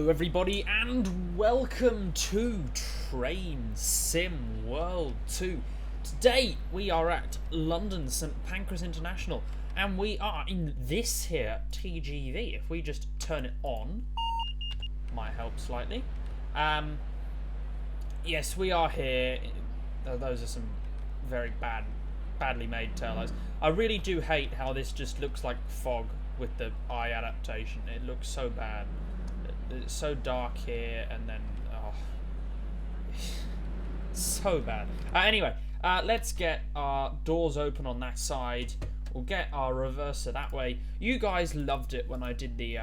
Hello everybody and welcome to Train Sim World 2. Today we are at London St Pancras International and we are in this here TGV. If we just turn it on, might help slightly. Yes, we are here. Those are some very badly made taillights. I really do hate how this just looks like fog with the eye adaptation. It looks so bad. It's so dark here, and then so bad. Anyway, let's get our doors open on that side. We'll get our reverser that way. You guys loved it when I did the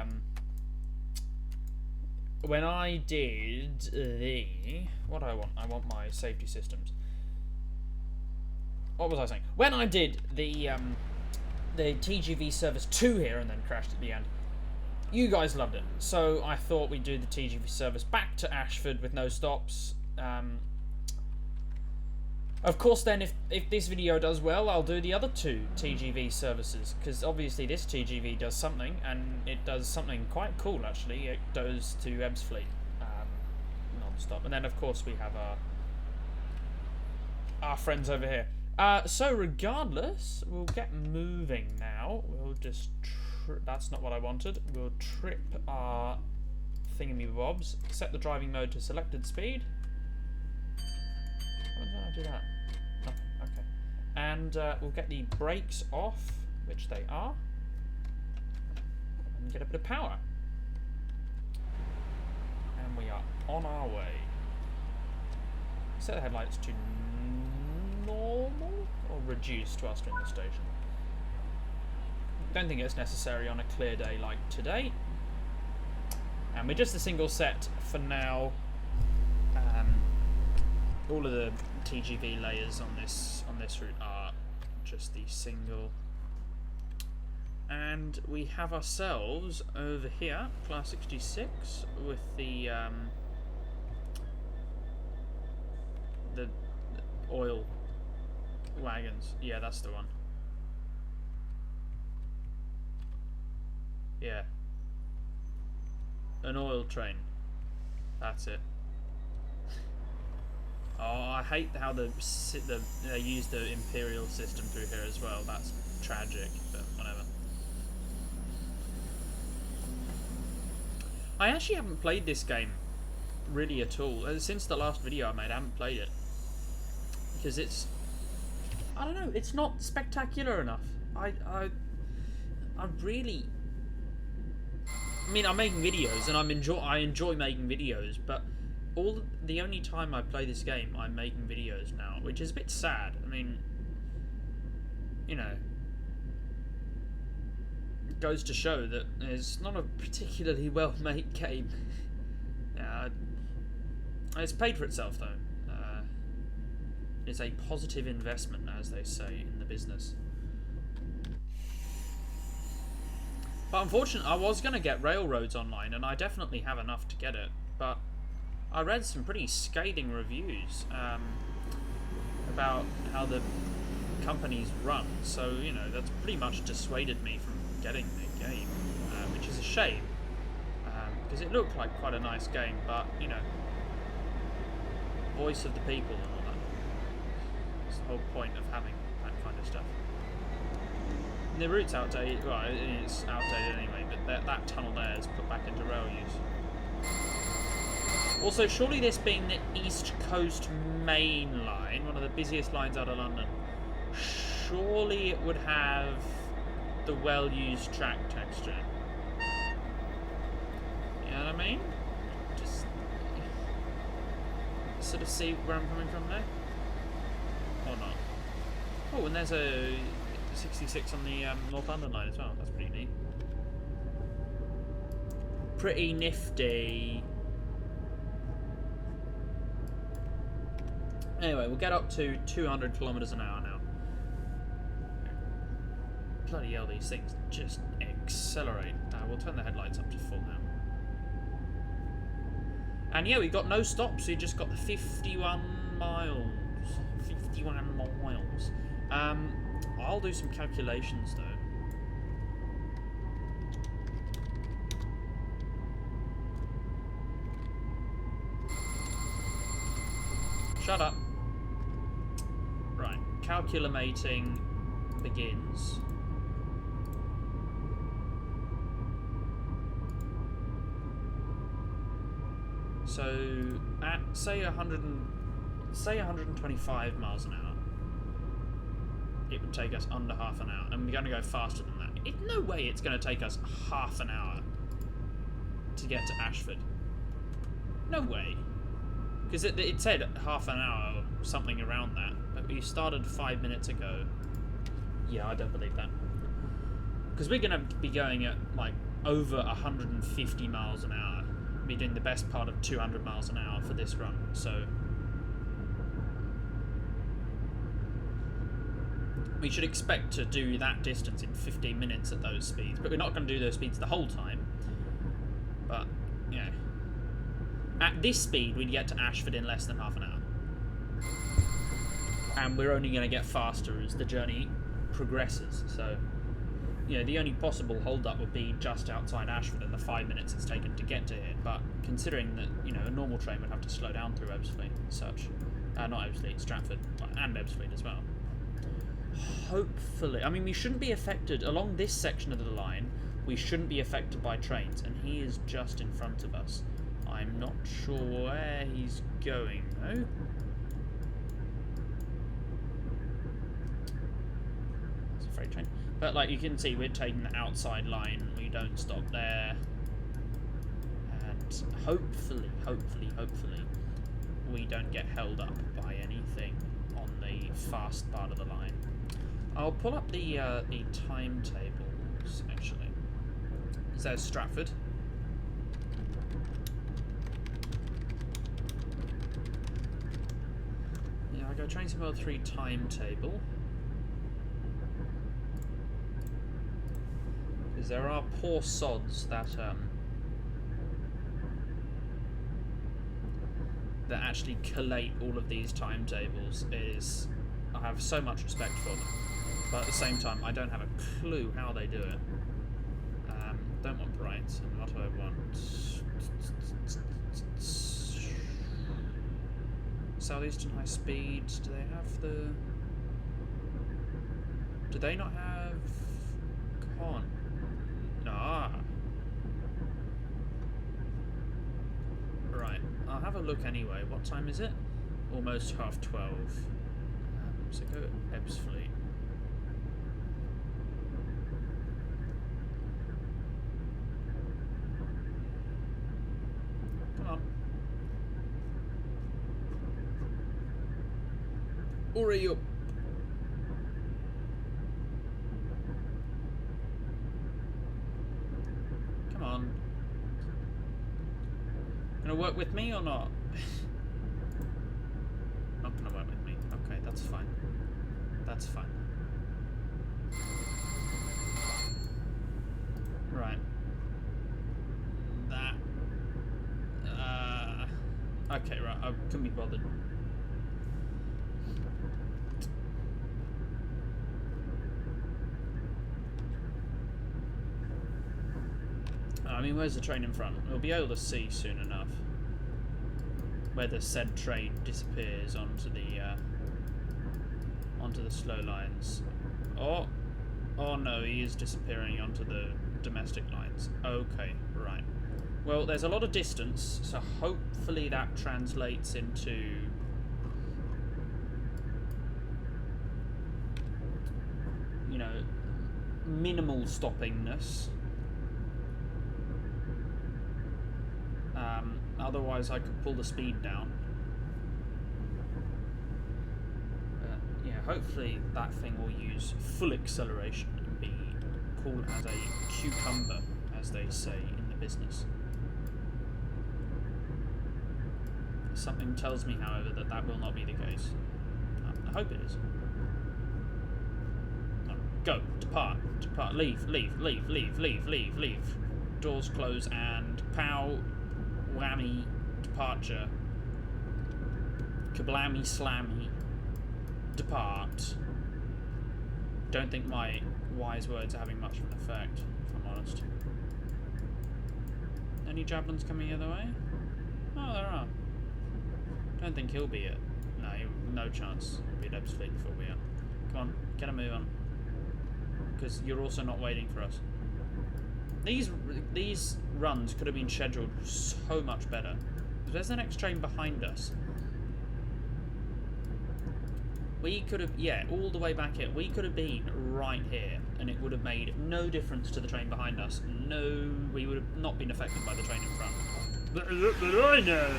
what do I want? I want my safety systems. What was I saying? When I did the TGV service 2 here and then crashed at the end, you guys loved it, so I thought we'd do the TGV service back to Ashford with no stops. Of course, then, if this video does well, I'll do the other 2 TGV services, because obviously this TGV does something, and it does something quite cool, actually. It goes to Ebbsfleet non-stop, and then, of course, we have our friends over here. So regardless, we'll get moving now. We'll just... that's not what I wanted. We'll trip our thingamybobs. Set the driving mode to selected speed. Why did I do that? Nothing. Okay. And we'll get the brakes off, which they are, and get a bit of power. And we are on our way. Set the headlights to normal or reduced whilst we're in the station. Don't think it's necessary on a clear day like today. And we're just a single set for now. All of the TGV layers on this route are just the single. And we have ourselves over here Class 66 with the oil wagons. Yeah, that's the one. Yeah. An oil train. That's it. Oh, I hate how they use the Imperial system through here as well. That's tragic, but whatever. I actually haven't played this game really at all. Since the last video I made, I haven't played it. Because it's... I don't know, it's not spectacular enough. I really... I mean, I'm making videos, and I enjoy making videos, but the only time I play this game, I'm making videos now, which is a bit sad. I mean, you know, it goes to show that it's not a particularly well-made game. It's paid for itself, though. It's a positive investment, as they say in the business. But unfortunately, I was going to get Railroads online, and I definitely have enough to get it. But I read some pretty scathing reviews about how the companies run. So, you know, that's pretty much dissuaded me from getting the game, which is a shame. Because it looked like quite a nice game, but, you know, voice of the people and all that. It's the whole point of having that kind of stuff. The route's outdated. Well, it's outdated anyway, but that tunnel there is put back into rail use. Also, surely this being the East Coast Main Line, one of the busiest lines out of London, surely it would have the well-used track texture. You know what I mean? Just sort of see where I'm coming from there? Or not? Oh, and there's a 66 on the North London line as well. That's pretty neat. Pretty nifty. Anyway, we'll get up to 200 kilometers an hour now. Bloody hell, these things just accelerate. We'll turn the headlights up to full now. And yeah, we got no stops. We just got the 51 miles. 51 miles. I'll do some calculations though. Shut up. Right, calculating begins. So at say 125 miles an hour, it would take us under half an hour, and we're going to go faster than that. No way it's going to take us half an hour to get to Ashford. No way. Because it said half an hour or something around that, but we started 5 minutes ago. Yeah, I don't believe that. Because we're going to be going at like over 150 miles an hour. Be doing the best part of 200 miles an hour for this run, so we should expect to do that distance in 15 minutes at those speeds, but we're not going to do those speeds the whole time. But, you know, at this speed we'd get to Ashford in less than half an hour. And we're only going to get faster as the journey progresses, so you know, the only possible hold-up would be just outside Ashford and the 5 minutes it's taken to get to it. But considering that, you know, a normal train would have to slow down through Ebbsfleet and such. Not Ebbsfleet, Stratford, and Ebbsfleet as well. Hopefully. I mean, we shouldn't be affected, along this section of the line, we shouldn't be affected by trains. And he is just in front of us. I'm not sure where he's going, though. It's a freight train. But like you can see, we're taking the outside line. We don't stop there, and hopefully, we don't get held up by anything on the fast part of the line. I'll pull up the timetables actually. It says Stratford. Yeah, I go train symbol 3 timetable. There are poor sods that that actually collate all of these timetables. I have so much respect for them, but at the same time I don't have a clue how they do it. Don't want bright, and what do I want? Southeastern High Speed. Do they have the? Do they not have? Con? Ah. Right, I'll have a look anyway. What time is it? Almost 12:30. So go Ebbsfleet. Come on. Hurry up. Gonna work with me or not? Not gonna work with me. Okay, that's fine. That's fine. Right. That. Okay, right. I couldn't be bothered. I mean, where's the train in front? We'll be able to see soon enough where the said train disappears onto the slow lines. Oh no, he is disappearing onto the domestic lines. Okay, right. Well, there's a lot of distance, so hopefully that translates into you know, minimal stoppingness. Otherwise I could pull the speed down. Yeah, hopefully that thing will use full acceleration and be cool as a cucumber, as they say in the business. Something tells me, however, that that will not be the case. I hope it is. Go, depart, leave. Doors close and pow. Whammy, departure, kablammy slammy, depart. Don't think my wise words are having much of an effect, if I'm honest. Any javelins coming the other way? Oh, there are. Don't think he'll be no chance we'll be at Ebbsfleet before we are. Come on, get a move on. Because you're also not waiting for us. These runs could have been scheduled so much better. There's the next train behind us. We could have, yeah, all the way back here. We could have been right here, and it would have made no difference to the train behind us. No, we would have not been affected by the train in front. But I know,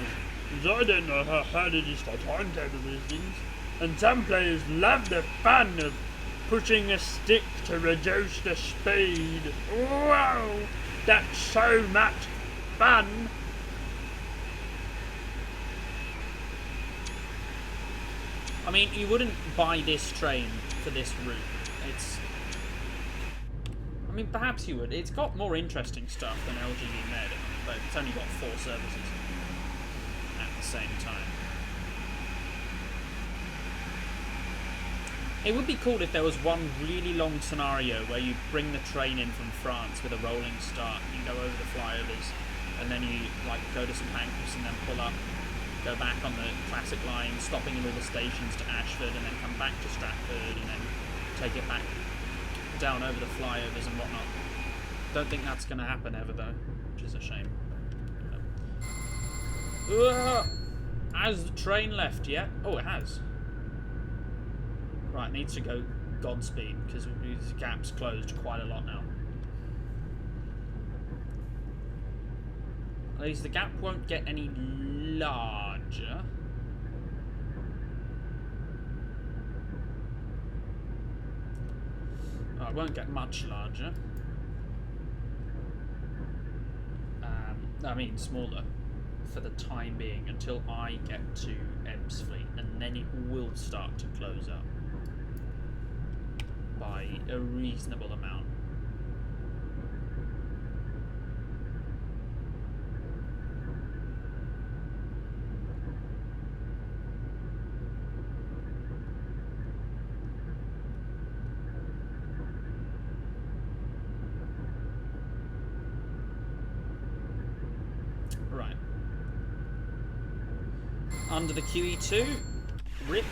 because I don't know how hard it is to timetable these things. And some players love the fun of pushing a stick to reduce the speed. Wow, that's so much fun. I mean, you wouldn't buy this train for this route. I mean, perhaps you would. It's got more interesting stuff than LGV Med, but it's only got 4 services at the same time. It would be cool if there was one really long scenario where you bring the train in from France with a rolling start, you go over the flyovers, and then you like go to St Pancras and then pull up, go back on the classic line, stopping in all the stations to Ashford, and then come back to Stratford, and then take it back down over the flyovers and whatnot. Don't think that's going to happen ever, though, which is a shame. Has the train left yet? Oh, it has. Right, needs to go Godspeed, because the gap's closed quite a lot now. At least the gap won't get any larger. Oh, it won't get much larger. I mean smaller for the time being until I get to Ebbsfleet, and then it will start to close up by a reasonable amount. Right. Under the QE2, rip.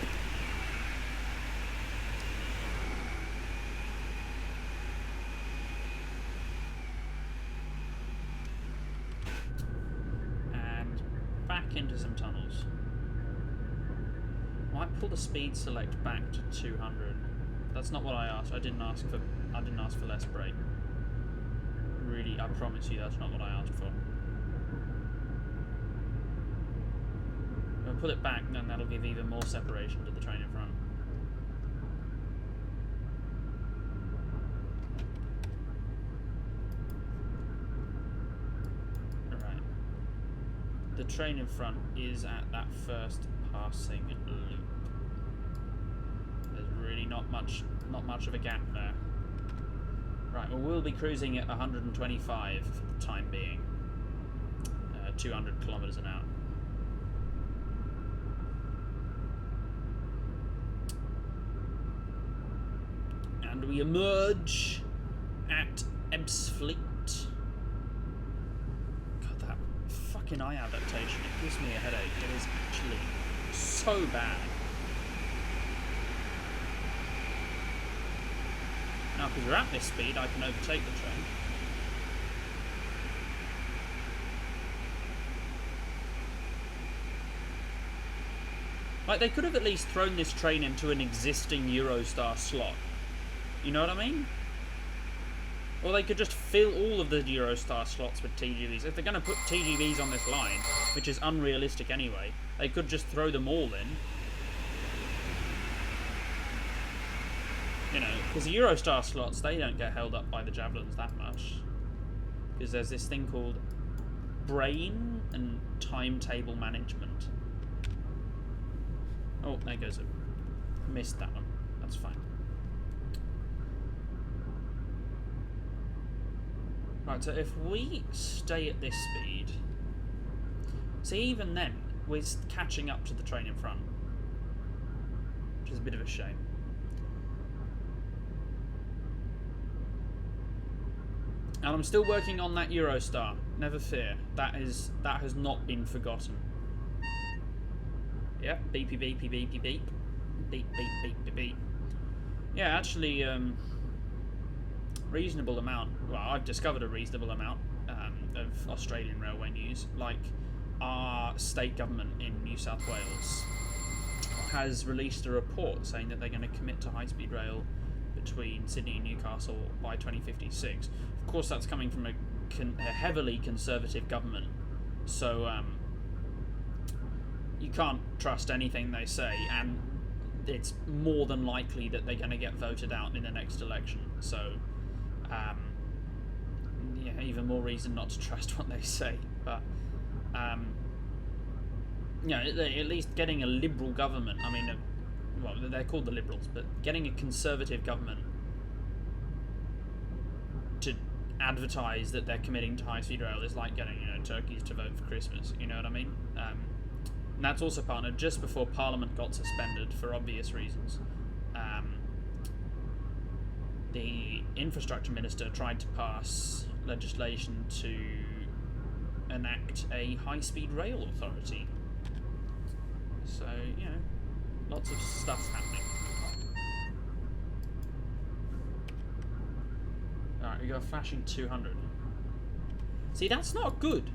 And back into some tunnels. Might pull the speed select back to 200. That's not what I asked. I didn't ask for less brake. Really, I promise you that's not what I asked for. I'll pull it back, and then that'll give even more separation to the train in front. Alright. The train in front is at that first passing loop. There's really not much of a gap there. Right, well, we'll be cruising at 125 for the time being. 200 kilometers an hour. And we emerge at Ebbsfleet. God, that fucking eye adaptation, it gives me a headache. It is actually so bad. Now, because we're at this speed, I can overtake the train. Like, they could have at least thrown this train into an existing Eurostar slot. You know what I mean? Or they could just fill all of the Eurostar slots with TGVs. If they're going to put TGVs on this line, which is unrealistic anyway, they could just throw them all in. You know, because the Eurostar slots, they don't get held up by the Javelins that much. Because there's this thing called brain and timetable management. Oh, there goes it. Missed that one. That's fine. Right, so if we stay at this speed... See, even then, we're catching up to the train in front. Which is a bit of a shame. And I'm still working on that Eurostar. Never fear. That has not been forgotten. Yeah, beepy beepy beepy beep. Beep beep beep beep beep. Yeah, actually, reasonable amount. Well, I've discovered a reasonable amount of Australian railway news. Like, our state government in New South Wales has released a report saying that they're going to commit to high-speed rail between Sydney and Newcastle by 2056. Of course, that's coming from a heavily conservative government, so you can't trust anything they say, and it's more than likely that they're going to get voted out in the next election. So, yeah, even more reason not to trust what they say. But, at least getting a Liberal government, I mean, well, they're called the Liberals, but getting a Conservative government to advertise that they're committing to high-speed rail is like getting, turkeys to vote for Christmas, you know what I mean? And that's also partnered just before Parliament got suspended for obvious reasons. The infrastructure minister tried to pass legislation to enact a high-speed rail authority. So, lots of stuff happening. Alright, we got a flashing 200. See, that's not good.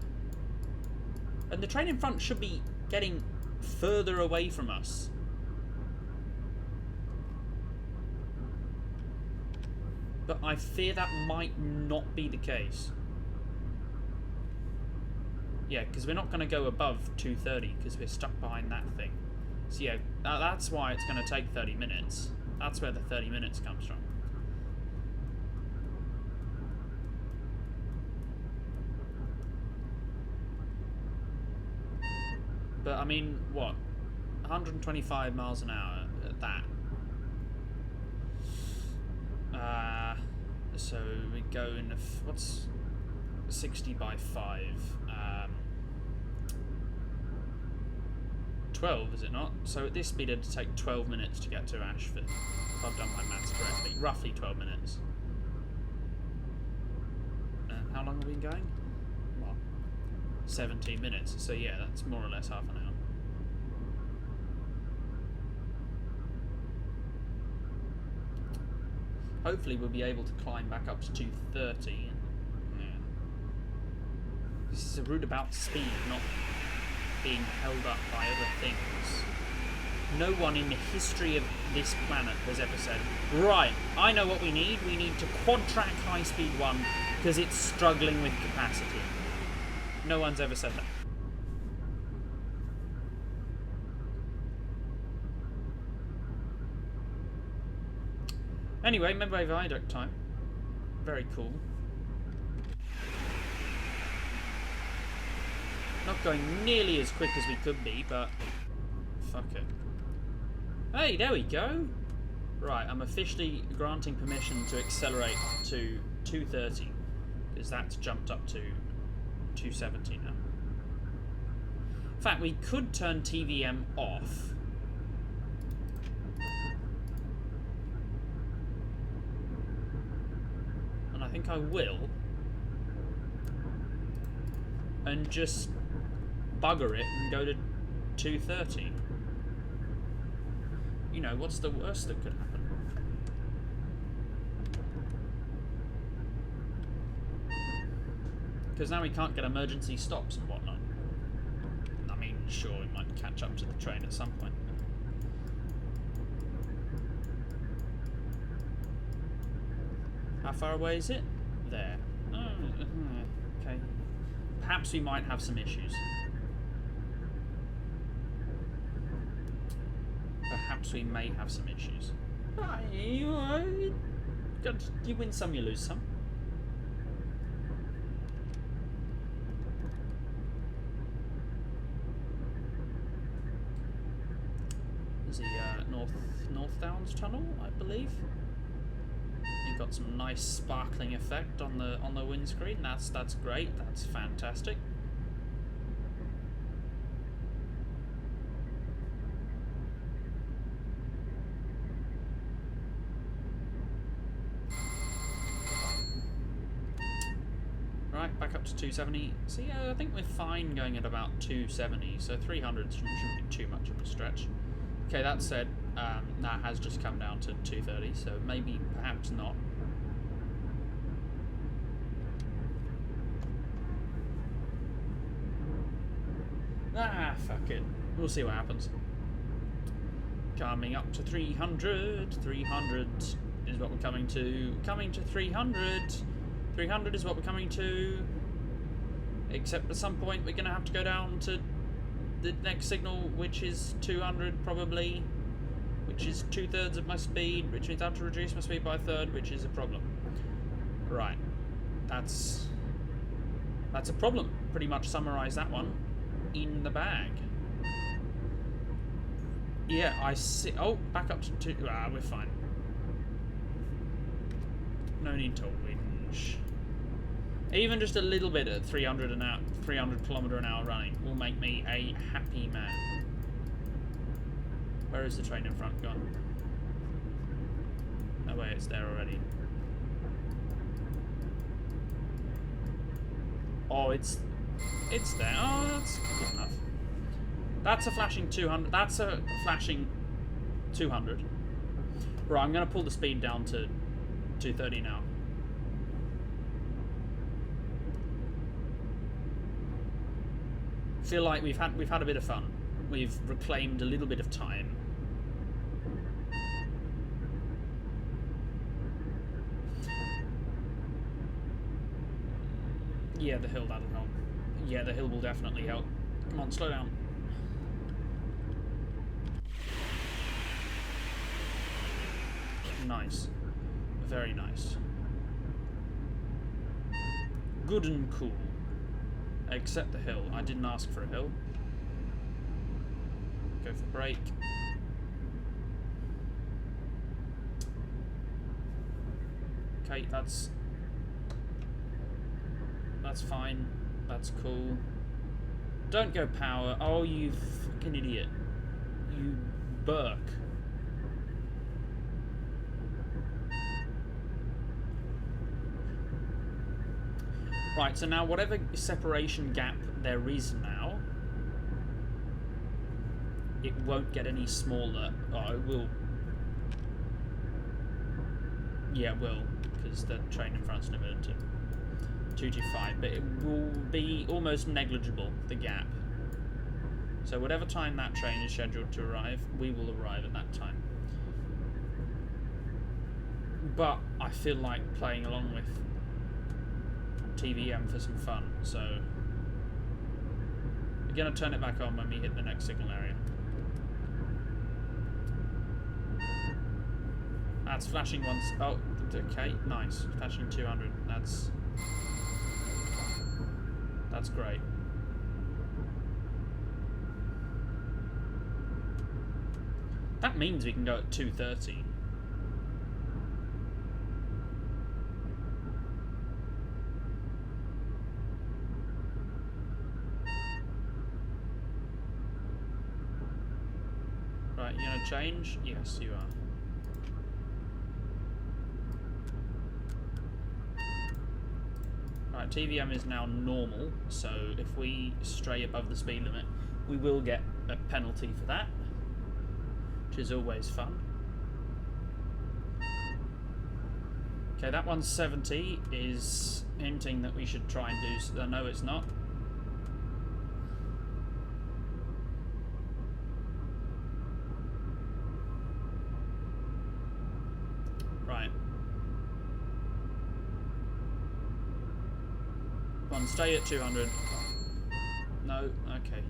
And the train in front should be getting further away from us. But I fear that might not be the case. Yeah, because we're not going to go above 230 because we're stuck behind that thing. So yeah, that's why it's going to take 30 minutes. That's where the 30 minutes comes from. But I mean, what? 125 miles an hour at that. So we go in what's 60 by 5? 12, is it not? So at this speed it'd take 12 minutes to get to Ashford, if I've done my maths correctly. Roughly 12 minutes. And how long have we been going? Well, 17 minutes. So yeah, that's more or less half an hour. Hopefully we'll be able to climb back up to 230. Yeah. This is a route about speed, not being held up by other things. No one in the history of this planet has ever said, right, I know what we need. We need to quad-track High Speed 1 because it's struggling with capacity. No one's ever said that. Anyway, Medway Viaduct time. Very cool. Not going nearly as quick as we could be, but fuck it. Hey, there we go. Right, I'm officially granting permission to accelerate to 230 because that's jumped up to 270 now. In fact, we could turn TVM off. And I think I will. And just bugger it and go to 230. You know, what's the worst that could happen? Because now we can't get emergency stops and whatnot. I mean, sure, we might catch up to the train at some point. How far away is it? There. Oh, okay. Perhaps we might have some issues. Perhaps we may have some issues. You win some, you lose some. There's the North Downs Tunnel, I believe. You've got some nice sparkling effect on the windscreen. That's great. That's fantastic. Right, back up to 270. See, I think we're fine going at about 270, so 300 shouldn't be too much of a stretch. Okay, that said, that has just come down to 230, so maybe, perhaps not. Ah, fuck it. We'll see what happens. Coming up to 300. 300 is what we're coming to. Coming to 300. 300 is what we're coming to. Except at some point we're going to have to go down to the next signal, which is 200 probably. Which is 2/3 of my speed, which means I have to reduce my speed by a third, which is a problem. Right. That's a problem. Pretty much summarise that one in the bag. Yeah, I see. Oh, back up to 2. Ah, we're fine. No need to whinge. Even just a little bit at 300 an hour, 300 km an hour running will make me a happy man. Where is the train in front gone? No way, it's there already. Oh, it's there. Oh, that's good enough. That's a flashing 200. That's a flashing 200. Right, I'm going to pull the speed down to 230 now. Feel like we've had a bit of fun. We've reclaimed a little bit of time. Yeah, the hill, that'll help. Yeah, the hill will definitely help. Come on, slow down. Nice. Very nice. Good and cool. Except the hill. I didn't ask for a hill. Go for brake. Okay, that's fine. That's cool. Don't go power. Oh, you fucking idiot. You Burke. Right, so now whatever separation gap there is now, it won't get any smaller. Oh, it will. Yeah, it will, because the train in front's limited to 225, but it will be almost negligible, the gap. So whatever time that train is scheduled to arrive, we will arrive at that time. But I feel like playing along with TVM for some fun, so we're going to turn it back on when we hit the next signal area. That's flashing once. Oh, okay, nice. Flashing 200. That's great. That means we can go at 230. Right, you gonna change? Yes, you are. Right, TVM is now normal, so if we stray above the speed limit, we will get a penalty for that, which is always fun. Okay, that 170 is hinting that we should try and do... no, it's not. Right. One, stay at 200. No, okay.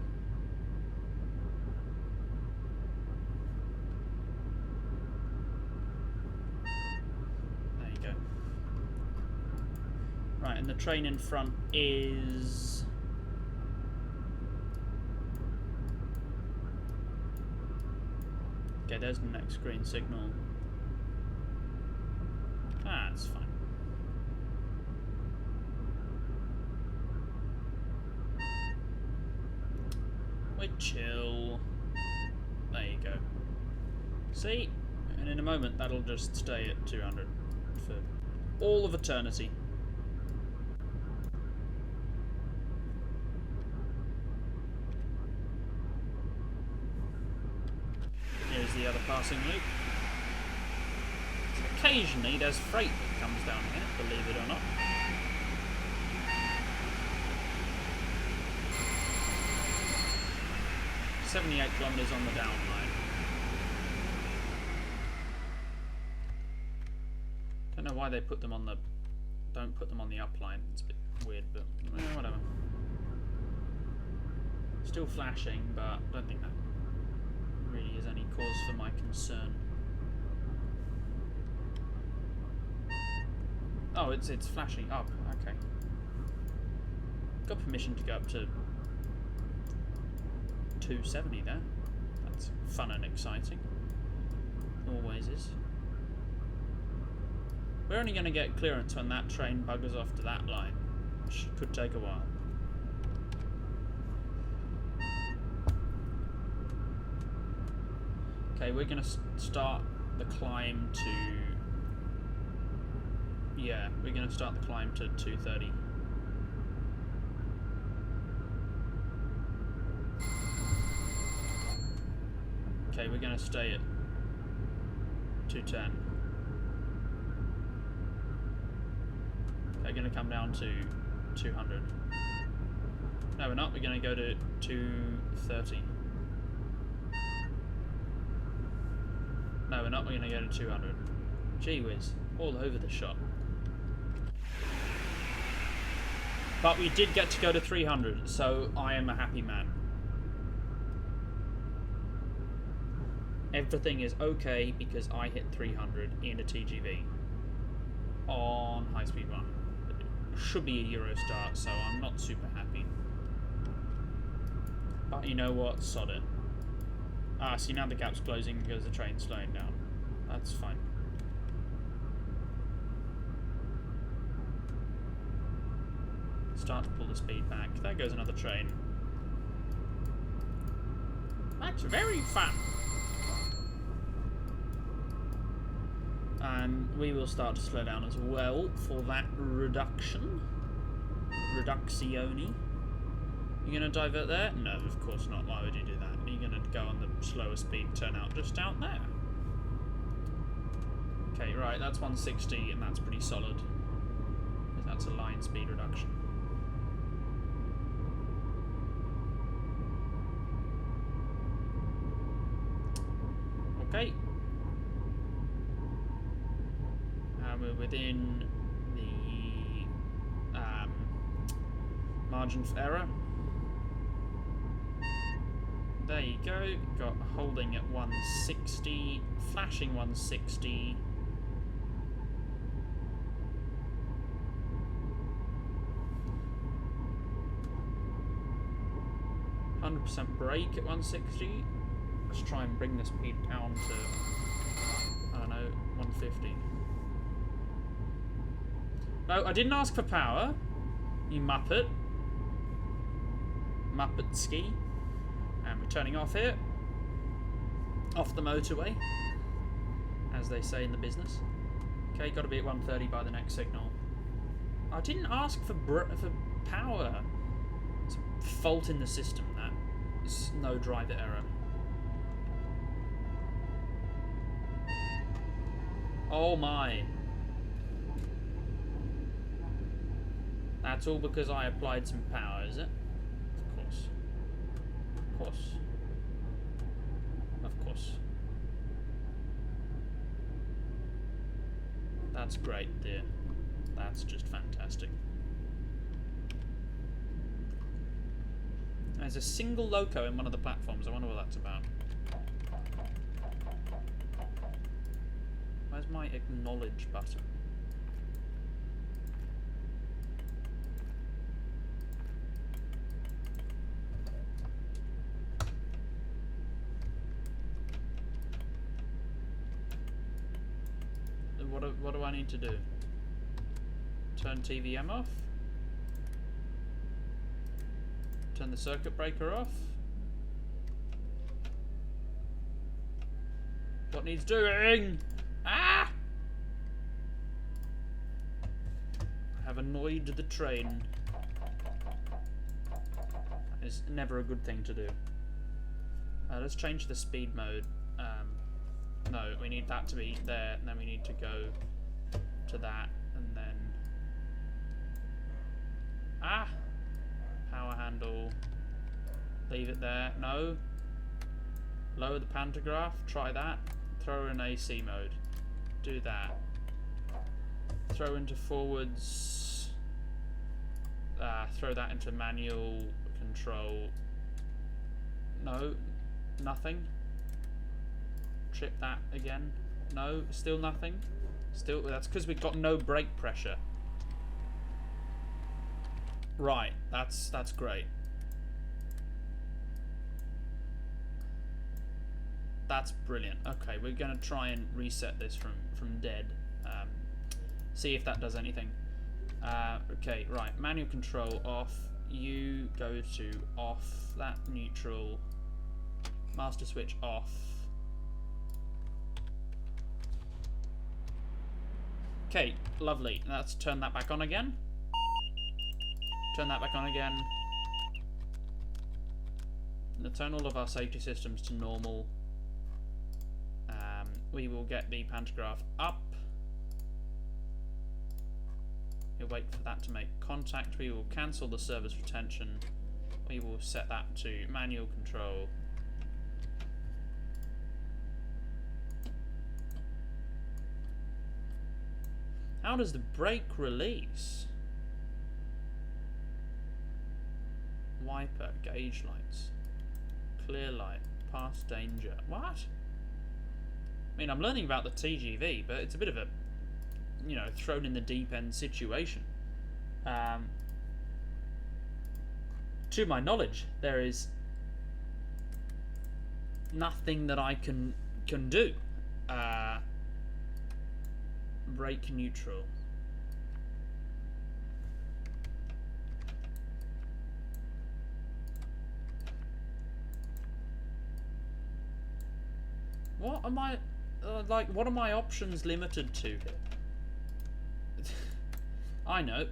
There you go. Right, and the train in front is... okay, there's the next green signal. Ah, it's fine. We're chill. There you go. See? And in a moment that'll just stay at 200 for all of eternity. the other passing loop. Occasionally there's freight that comes down here, believe it or not. .78 kilometres on the down line. Don't know why they put them on the... don't put them on the up line. It's a bit weird, but whatever. Still flashing, but don't think that really is any cause for my concern. Oh, it's flashing up. Okay. Got permission to go up to 270 there. That's fun and exciting. Always is. We're only going to get clearance when that train buggers off to that line, which could take a while. Okay, we're going to start the climb to... yeah, we're going to start the climb to 230. Okay, we're going to stay at 210. Okay, going to come down to 200. No, we're not. We're going to go to 230. No, we're not. We're going to go to 200. Gee whiz. All over the shop. But we did get to go to 300, so I am a happy man. Everything is okay because I hit 300 in a TGV on High Speed 1. It should be a Eurostar, so I'm not super happy. But you know what? Sod it. Ah, see, now the gap's closing because the train's slowing down. That's fine. Start to pull the speed back. There goes another train. That's very fun. And we will start to slow down as well for that reduction. Reduzione. You're going to divert there? No, of course not. Why would you do that? You're going to go on the slower speed, turn out just out there. Okay, right, that's 160, and that's pretty solid. That's a line speed reduction. Okay. We're within the margin for error. There you go. Got holding at 160, flashing 160. %% brake at 160. Let's try and bring the speed down to, I don't know, 150. No, I didn't ask for power, you muppet. Muppet ski. And we're turning off here. Off the motorway, as they say in the business. Okay, got to be at 130 by the next signal. I didn't ask for power. It's a fault in the system, that. It's no driver error. Oh my. That's all because I applied some power, is it? Of course. Of course. Of course. That's great, dear. That's just fantastic. There's a single loco in one of the platforms. I wonder what that's about. Where's my acknowledge button? What do I need to do? Turn TVM off? Turn the circuit breaker off? What needs doing? Ah! I have annoyed the train. That is never a good thing to do. Let's change the speed mode. No, we need that to be there, and then we need to go to that, and then... Ah! Power handle. Leave it there. No. Lower the pantograph. Try that. Throw her in AC mode. Do that. Throw into forwards. Throw that into manual control. No. Nothing. Trip that again. No. Still nothing. Still. That's because we've got no brake pressure. Right. That's great. That's brilliant. Okay, we're going to try and reset this from dead. See if that does anything. Okay, right. Manual control off. You go to off. That neutral. Master switch off. Okay, lovely. Let's turn that back on again. Turn that back on again. Now turn all of our safety systems to normal. We will get the pantograph up. We'll wait for that to make contact. We will cancel the service retention. We will set that to manual control. How does the brake release? Wiper, gauge lights, clear light, past danger. What? I mean, I'm learning about the TGV, but it's a bit of a, you know, thrown in the deep end situation. To my knowledge, there is nothing that I can do. Brake neutral. What am I... what are my options limited to here? I know.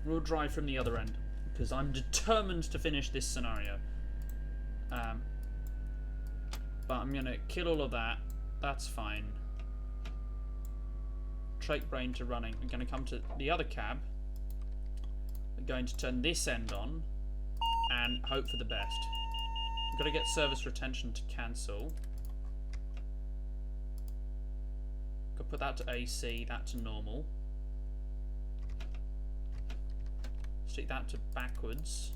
We'll drive from the other end, because I'm determined to finish this scenario. But I'm going to kill all of that. That's fine. Trait brain to running. I'm going to come to the other cab. We're going to turn this end on and hope for the best. I've got to get service retention to cancel. Got to put that to AC, that to normal. Stick that to backwards.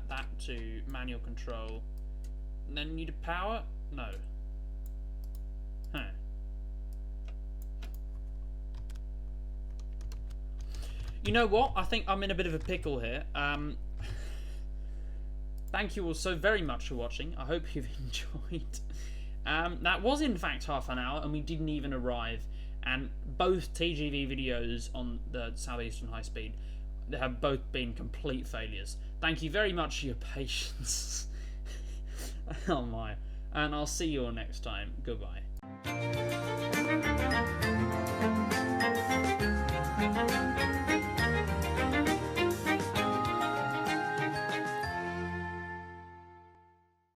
That to manual control. And then need a power? No. Huh. You know what? I think I'm in a bit of a pickle here. Thank you all so very much for watching. I hope you've enjoyed. That was in fact half an hour and we didn't even arrive. And both TGV videos on the Southeastern High Speed have both been complete failures. Thank you very much for your patience. Oh my. And I'll see you all next time. Goodbye.